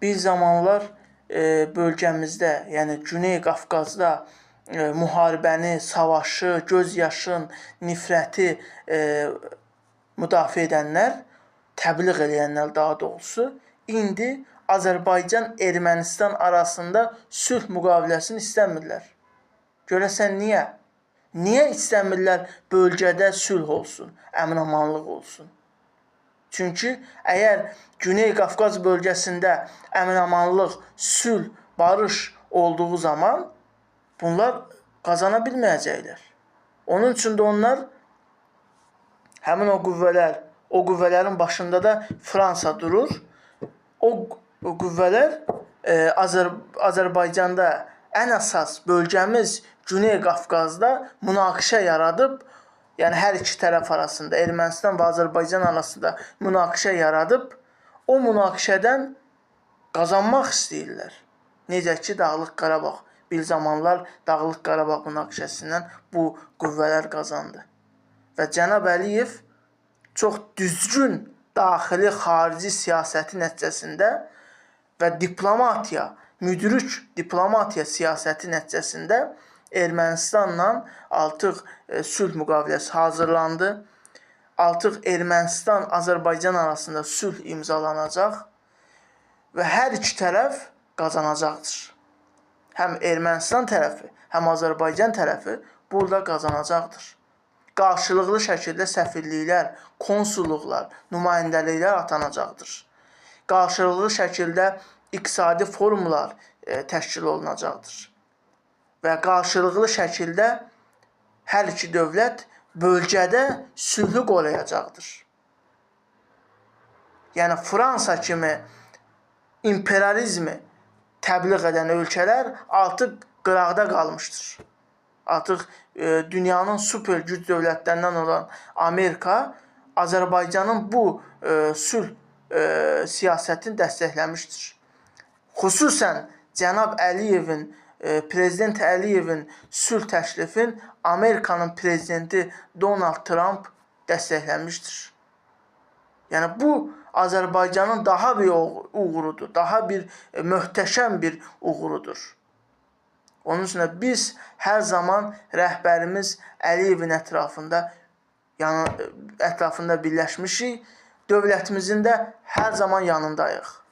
bir zamanlar bölgəmizdə, yəni Güney Qafqazda müharibəni, savaşı, göz yaşın, nifrəti müdafiə edənlər, təbliğ edənlər daha doğrusu, indi Azərbaycan-Ermənistan arasında sülh müqaviləsini istəmirlər. Görəsən niyə? Niyə istəmirlər bölgədə sülh olsun, əmin-amanlıq olsun? Çünki əgər Güney Qafqaz bölgəsində əmin-amanlıq, sülh, barış olduğu zaman bunlar qazana bilməyəcəklər. Onun üçün də onlar, həmin o qüvvələrin başında da Fransa durur. O qüvvələr Azərbaycanda ən əsas bölgəmiz Güney Qafqazda münaqişə yaradıb, yəni hər iki tərəf arasında, Ermənistan və Azərbaycan arasında münaqişə yaradıb, o münaqişədən qazanmaq istəyirlər. Necə ki, Dağlıq Qarabağ. Bir zamanlar Dağlıq Qarabağ münaqişəsindən bu qüvvələr qazandı. Və cənab Əliyev çox düzgün daxili, xarici siyasəti nəticəsində və diplomatiya, müdrik diplomatiya siyasəti nəticəsində Ermənistanla artıq sülh müqaviləsi hazırlandı. Artıq Ermənistan-Azərbaycan arasında sülh imzalanacaq və hər iki tərəf qazanacaqdır. Həm Ermənistan tərəfi, həm Azərbaycan tərəfi burada qazanacaqdır. Qarşılıqlı şəkildə səfirliklər, konsulluqlar, nümayəndəliklər atanacaqdır. Qarşılıqlı şəkildə iqtisadi forumlar təşkil olunacaqdır. Və qarşılıqlı şəkildə hər iki dövlət bölgədə sülhü qoruyacaqdır. Yəni, Fransa kimi imperializmi təbliğ edən ölkələr artıq qıraqda qalmışdır. Artıq dünyanın super güc dövlətlərindən olan Amerika Azərbaycanın bu sülh siyasətini dəstəkləmişdir. Xüsusən cənab Əliyevin, Prezident Əliyevin sülh təklifini Amerikanın prezidenti Donald Trump dəstəkləmişdir. Yəni, bu Azərbaycanın daha bir uğurudur, daha bir möhtəşəm bir uğurudur. Onun üçün biz hər zaman rəhbərimiz Əliyevin ətrafında birləşmişik, dövlətimizin də hər zaman yanındayıq.